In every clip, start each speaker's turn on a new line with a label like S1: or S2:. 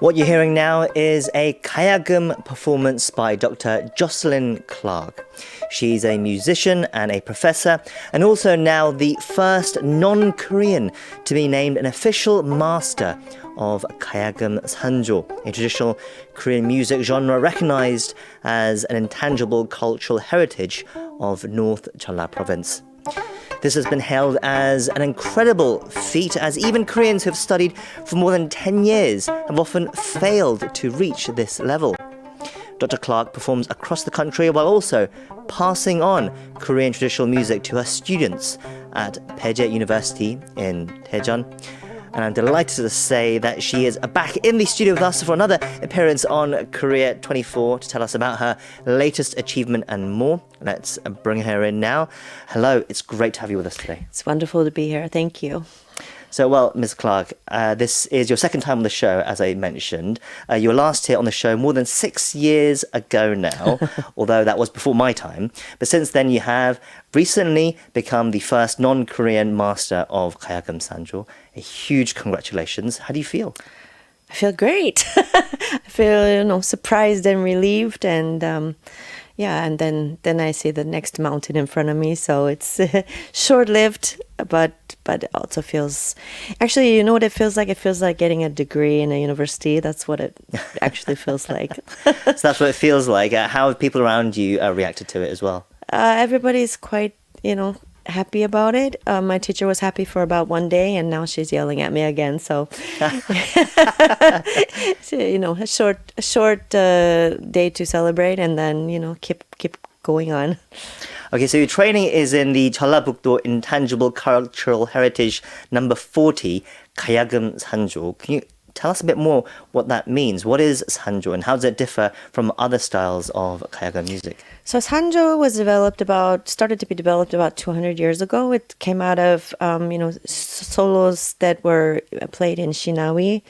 S1: What you're hearing now is a Gayageum performance by Dr. Jocelyn Clark. She's a musician and a professor, and also now the first non-Korean to be named an official master of Gayageum Sanjo, a traditional Korean music genre recognized as an intangible cultural heritage of North Jeollabuk province. This has been hailed as an incredible feat, as even Koreans who have studied for more than 10 years have often failed to reach this level. Dr. Clark performs across the country while also passing on Korean traditional music to her students at Pai Chai University in Daejeon. And I'm delighted to say that she is back in the studio with us for another appearance on Korea24 to tell us about her latest achievement and more. Let's bring her in now. Hello, it's great to have you with us today.
S2: It's wonderful to be here. Thank you.
S1: So, well, Ms. Clark, this is your second time on the show, as I mentioned. You were last here on the show more than 6 years ago now, although that was before my time. But since then, you have recently become the first non-Korean master of Gayageum Sanjo. A huge congratulations. How do you feel?
S2: I feel great. I feel, surprised and relieved, and and then I see the next mountain in front of me. So it's short-lived, but it also feels. Actually, you know what it feels like? It feels like getting a degree in a university. That's what it actually feels like.
S1: So that's what it feels like. How have people around you reacted to it as well?
S2: Everybody's quite, happy about it. My teacher was happy for about one day, and now she's yelling at me again. So, a short day to celebrate, and then keep going on.
S1: Okay, so your training is in the Jeollabuk-do Intangible Cultural Heritage number 40, Gayageum Sanjo. Can you tell us a bit more what that means? What is Sanjo, and how does it differ from other styles of Gayageum music?
S2: So Sanjo was started to be developed about 200 years ago. It came out of, solos that were played in Shinawi.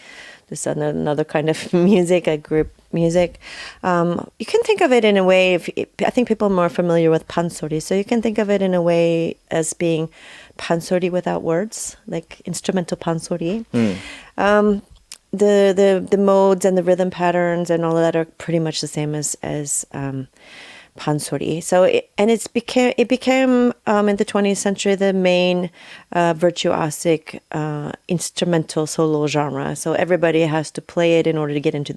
S2: This is another kind of music, a group music. You can think of it in a way, I think people are more familiar with pansori. So you can think of it in a way as being pansori without words, like instrumental pansori. The modes and the rhythm patterns and all of that are pretty much the same as pansori. So it became in the 20th century the main virtuosic instrumental solo genre. So everybody has to play it in order to get into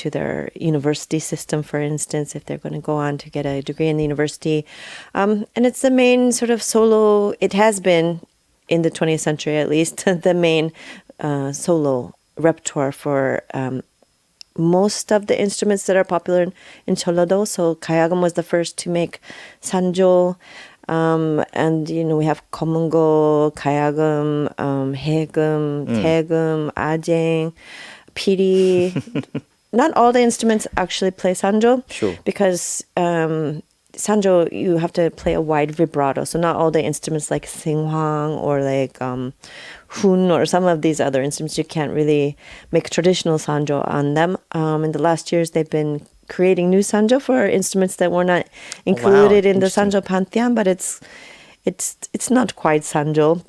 S2: their university system, for instance, if they're going to go on to get a degree in the university. And it's the main sort of solo. It has been in the 20th century at least the main solo repertoire for most of the instruments that are popular in Jeollabuk-do. So Gayageum was the first to make Sanjo, and we have Komungo, Gayageum, Haegeum, Taegeum, Ajeng, Piri. Not all the instruments actually play Sanjo,
S1: sure,
S2: because Sanjo, you have to play a wide vibrato. So not all the instruments like singhwang or like hun or some of these other instruments, you can't really make traditional Sanjo on them. In the last years, they've been creating new Sanjo for instruments that were not included in the Sanjo pantheon, but it's not quite Sanjo.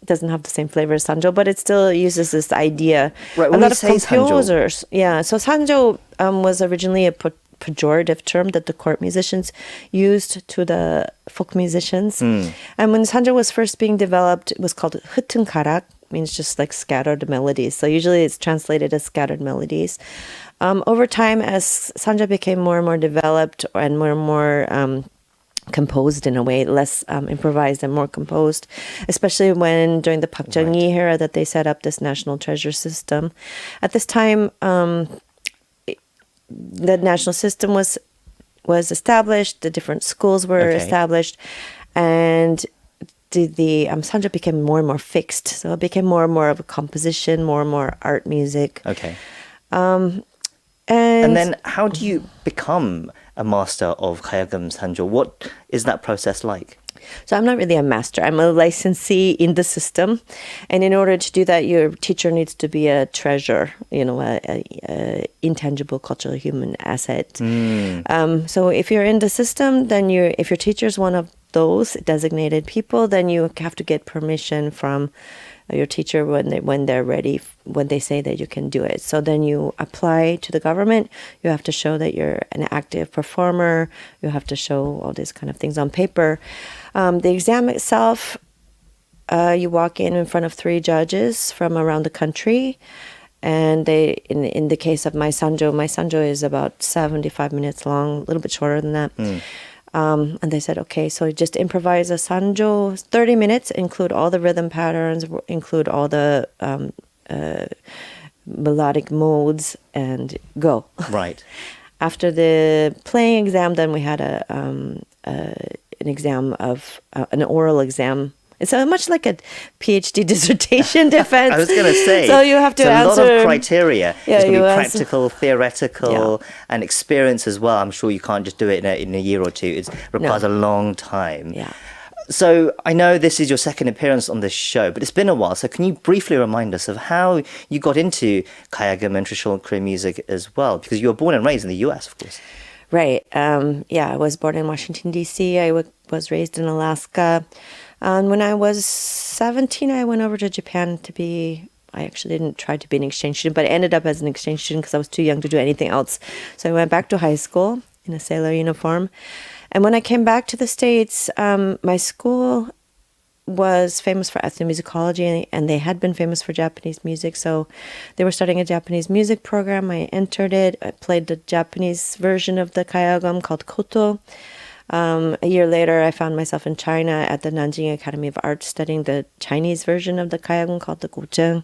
S2: It doesn't have the same flavor as Sanjo, but it still uses this idea.
S1: Right,
S2: a lot of composers. Sanjo. Yeah, so Sanjo was originally a pejorative term that the court musicians used to the folk musicians. And when Sanjo was first being developed, it was called hutun karak, means just like scattered melodies. So usually it's translated as scattered melodies. Over time, as Sanjo became more and more developed and more and more composed in a way, less improvised and more composed, especially when during the Park Chung-hee era that they set up this national treasure system. At this time, the national system was established, the different schools were established, and the Sanjo became more and more fixed. So it became more and more of a composition, more and more art music.
S1: Okay.
S2: And
S1: then how do you become a master of Gayageum Sanjo? What is that process like?
S2: So I'm not really a master. I'm a licensee in the system. And in order to do that, your teacher needs to be a treasure, a intangible cultural human asset. So if you're in the system, then if your teacher is one of those designated people, then you have to get permission from your teacher when they're ready, when they say that you can do it. So then you apply to the government. You have to show that you're an active performer. You have to show all these kind of things on paper. The exam itself, you walk in front of 3 judges from around the country. And they, in the case of my Sanjo is about 75 minutes long, a little bit shorter than that. And they said, okay, so just improvise a Sanjo, 30 minutes, include all the rhythm patterns, include all the melodic modes, and go.
S1: Right.
S2: After the playing exam, then we had an exam of an oral exam. It's much like a PhD dissertation defense.
S1: I was going to say,
S2: so you have to answer
S1: a lot of criteria.
S2: Yeah,
S1: It's going to be practical, theoretical,
S2: Yeah.
S1: and experience as well. I'm sure you can't just do it in a year or two. It requires a long time.
S2: Yeah.
S1: So I know this is your second appearance on this show, but it's been a while. So can you briefly remind us of how you got into Gayageum and traditional Korean music as well? Because you were born and raised in the US, of course.
S2: Right. I was born in Washington, D.C. I was raised in Alaska. And when I was 17, I went over to Japan I actually didn't try to be an exchange student, but I ended up as an exchange student because I was too young to do anything else. So I went back to high school in a sailor uniform. And when I came back to the States, my school was famous for ethnomusicology, and they had been famous for Japanese music. So they were starting a Japanese music program. I entered it. I played the Japanese version of the Gayageum called Koto. A year later, I found myself in China at the Nanjing Academy of Arts studying the Chinese version of the Gayageum called the Guzheng.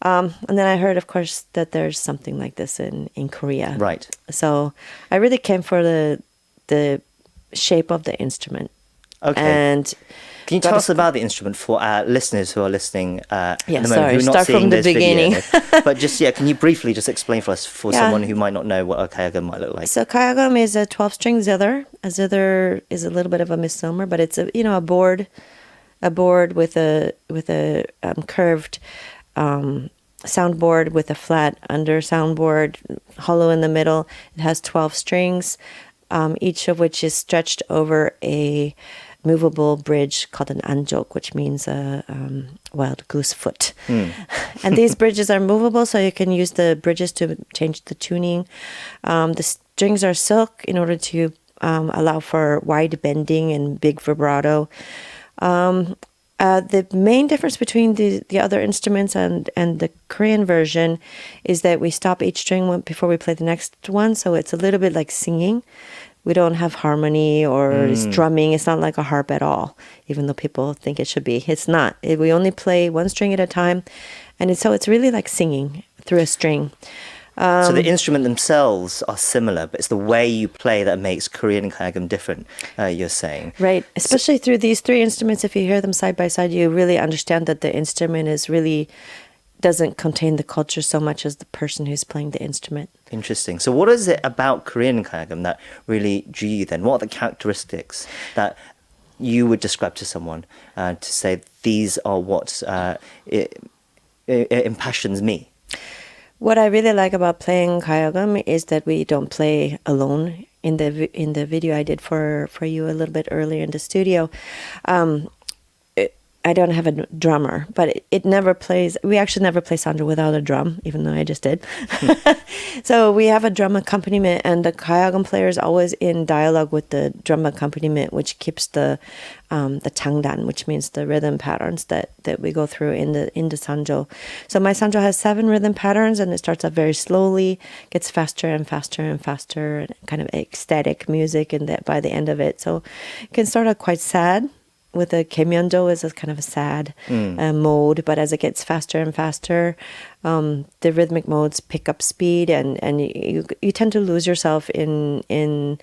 S2: And then I heard, of course, that there's something like this in Korea.
S1: Right.
S2: So I really came for the shape of the instrument.
S1: Okay.
S2: And
S1: can you tell us about the instrument for our listeners who are listening at the moment,
S2: sorry,
S1: who are not
S2: start
S1: seeing
S2: from the
S1: this
S2: beginning.
S1: video? But can you briefly just explain for us, someone who might not know what a Gayageum might look like? So
S2: Gayageum is a 12-string zither. A zither is a little bit of a misnomer, but it's a board with a curved soundboard with a flat under soundboard, hollow in the middle. It has 12 strings, each of which is stretched over a movable bridge called an anjok, which means a wild goose foot. And these bridges are movable, so you can use the bridges to change the tuning. The strings are silk in order to allow for wide bending and big vibrato. The main difference between the other instruments and the Korean version is that we stop each string before we play the next one, so it's a little bit like singing. We don't have harmony or strumming. It's not like a harp at all, even though people think it should be. It's not. We only play one string at a time, and it's really like singing through a string.
S1: So the instruments themselves are similar, but it's the way you play that makes Korean Gayageum different, you're saying.
S2: Right. Especially through these 3 instruments, if you hear them side by side, you really understand that the instrument doesn't contain the culture so much as the person who's playing the instrument.
S1: Interesting. So what is it about Korean Gayageum that really drew you then? What are the characteristics that you would describe to someone to say these are what it impassions me?
S2: What I really like about playing Gayageum is that we don't play alone. In the video I did for you a little bit earlier in the studio, I don't have a drummer, but it never plays. We actually never play Sanjo without a drum, even though I just did. So we have a drum accompaniment, and the Gayageum player is always in dialogue with the drum accompaniment, which keeps the changdan, which means the rhythm patterns that we go through in the Sanjo. So my Sanjo has 7 rhythm patterns, and it starts up very slowly, gets faster and faster and faster, and kind of ecstatic music, and that by the end of it, so it can start out quite sad. With a Gaeumyeonjo is a kind of a sad mode, but as it gets faster and faster, the rhythmic modes pick up speed, and you tend to lose yourself in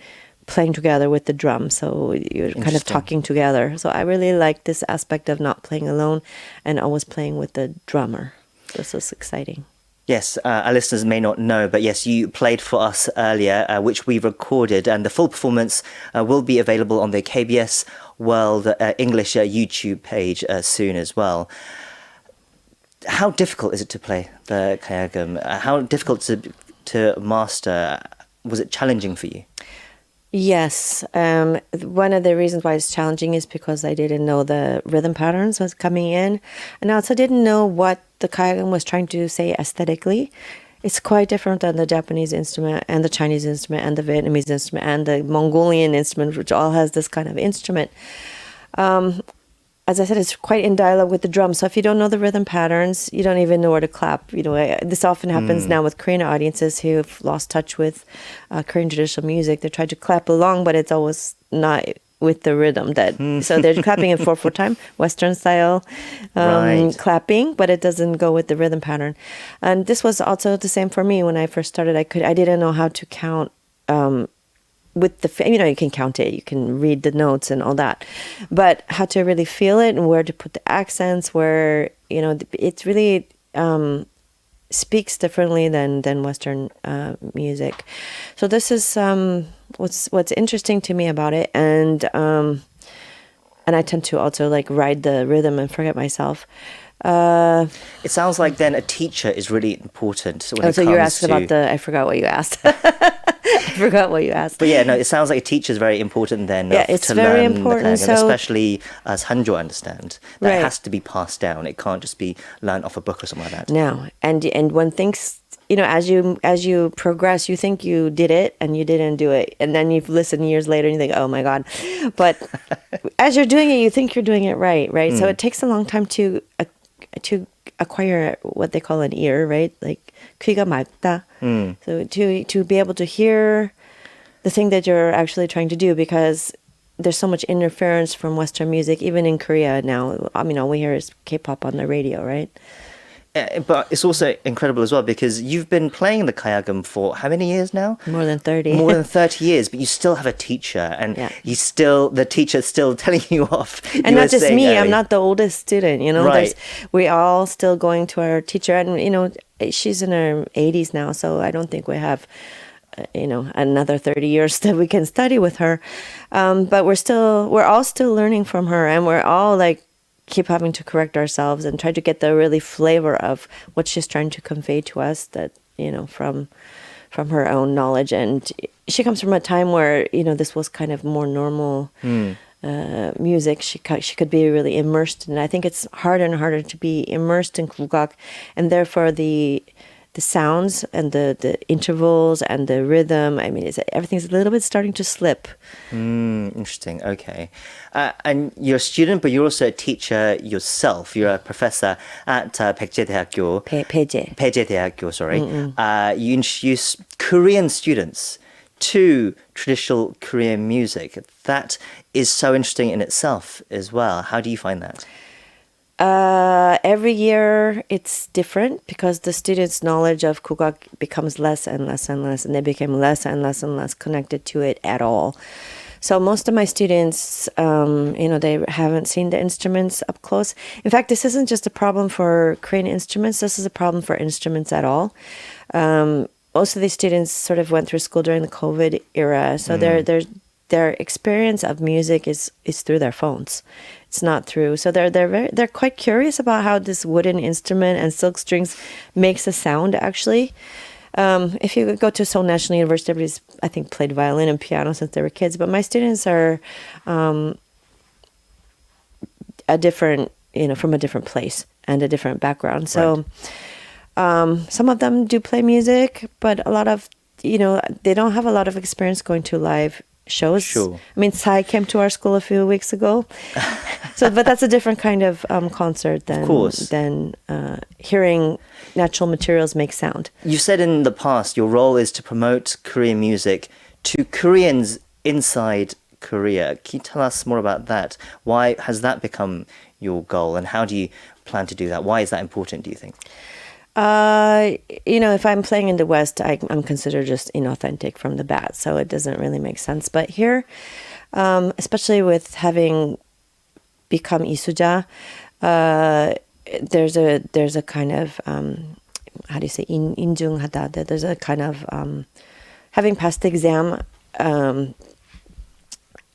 S2: playing together with the drum. So you're kind of talking together. So I really like this aspect of not playing alone and always playing with the drummer. This is exciting.
S1: Yes, our listeners may not know, but yes, you played for us earlier, which we recorded, and the full performance will be available on the KBS World English YouTube page soon as well. How difficult is it to play the Gayageum? How difficult to master? Was it challenging for you?
S2: Yes. One of the reasons why it's challenging is because I didn't know the rhythm patterns was coming in. And I also didn't know what the Gayageum was trying to say aesthetically. It's quite different than the Japanese instrument and the Chinese instrument and the Vietnamese instrument and the Mongolian instrument, which all has this kind of instrument. As I said, it's quite in dialogue with the drum. So if you don't know the rhythm patterns, you don't even know where to clap. This often happens now with Korean audiences who've lost touch with Korean traditional music. They try to clap along, but it's always not with the rhythm. So they're clapping in 4/4 time, Western style clapping, but it doesn't go with the rhythm pattern. And this was also the same for me when I first started. I didn't know how to count. With you can count it, you can read the notes and all that, but how to really feel it and where to put the accents, where, it really speaks differently than Western music. So this is what's interesting to me about it. And I tend to also ride the rhythm and forget myself.
S1: It sounds like then a teacher is really important when it
S2: so
S1: comes
S2: you're asking
S1: to...
S2: about I forgot what you asked. I forgot what you asked.
S1: But yeah, no, it sounds like a teacher is very important then.
S2: It's
S1: to
S2: very
S1: learn
S2: important.
S1: The Gayageum, especially as Sanjo understand. That has to be passed down. It can't just be learned off a book or something like that.
S2: No, and when things, as you progress, you think you did it and you didn't do it, and then you've listened years later and you think, oh my God, but as you're doing it, you think you're doing it right? So it takes a long time to acquire what they call an ear, right? Like 귀가 맑다. So to be able to hear the thing that you're actually trying to do, because there's so much interference from Western music, even in Korea now. All we hear is K-pop on the radio, right?
S1: But it's also incredible as well because you've been playing the Gayageum for how many years now?
S2: More than 30.
S1: More than 30 years, but you still have a teacher and the teacher's still telling you off.
S2: And not just me, I'm not the oldest student,
S1: Right.
S2: We all still going to our teacher, and she's in her 80s now, so I don't think we have another 30 years that we can study with her. But we're all still learning from her, and we're all keep having to correct ourselves and try to get the really flavor of what she's trying to convey to us, that from her own knowledge. And she comes from a time where this was kind of more normal music. She could be really immersed, and I think it's harder and harder to be immersed in 국악, and therefore the sounds and the intervals and the rhythm, everything's a little bit starting to slip.
S1: Interesting. Okay. And you're a student, but you're also a teacher yourself. You're a professor at 백제대학교. 백제대학교, sorry. You introduce Korean students to traditional Korean music. That is so interesting in itself as well. How do you find that?
S2: Every year it's different because the students' knowledge of 국악 becomes less and less and less, and they become less and less and less connected to it at all. So most of my students, they haven't seen the instruments up close. In fact, this isn't just a problem for Korean instruments. This is a problem for instruments at all. Most of these students sort of went through school during the COVID era, so their experience of music is through their phones. It's not through. So they're quite curious about how this wooden instrument and silk strings makes a sound. Actually, if you go to Seoul National University, everybody's, I think, played violin and piano since they were kids. But my students are a different, from a different place and a different background. So some of them do play music, but a lot of, they don't have a lot of experience going to live shows.
S1: Sure.
S2: Sai came to our school a few weeks ago. But that's a different kind of concert than hearing natural materials make sound.
S1: You said in the past your role is to promote Korean music to Koreans inside Korea. Can you tell us more about that? Why has that become your goal, and how do you plan to do that? Why is that important, do you think?
S2: If I'm playing in the West, I'm considered just inauthentic from the bat, so it doesn't really make sense. But here, especially with having become isuja, there's a kind of how do you say 인중하다? There's a kind of having passed the exam. I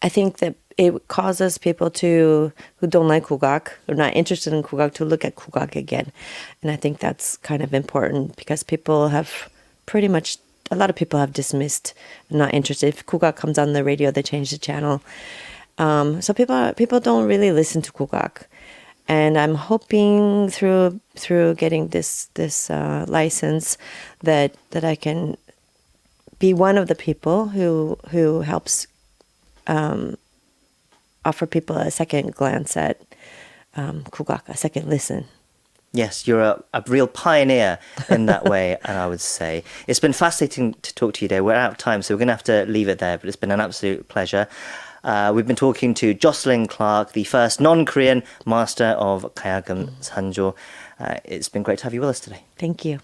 S2: think that it causes people who don't like 국악, or not interested in 국악, to look at 국악 again. And I think that's kind of important because people have pretty much a lot of people have dismissed, not interested. If kugak comes on the radio, they change the channel. So people don't really listen to kugak. And I'm hoping through getting this license that I can be one of the people who helps offer people a second glance at kugak, a second listen.
S1: Yes, you're a real pioneer in that way, and I would say. It's been fascinating to talk to you today. We're out of time, so we're going to have to leave it there, but it's been an absolute pleasure. We've been talking to Jocelyn Clark, the first non-Korean master of Gayageum Sanjo. It's been great to have you with us today.
S2: Thank you.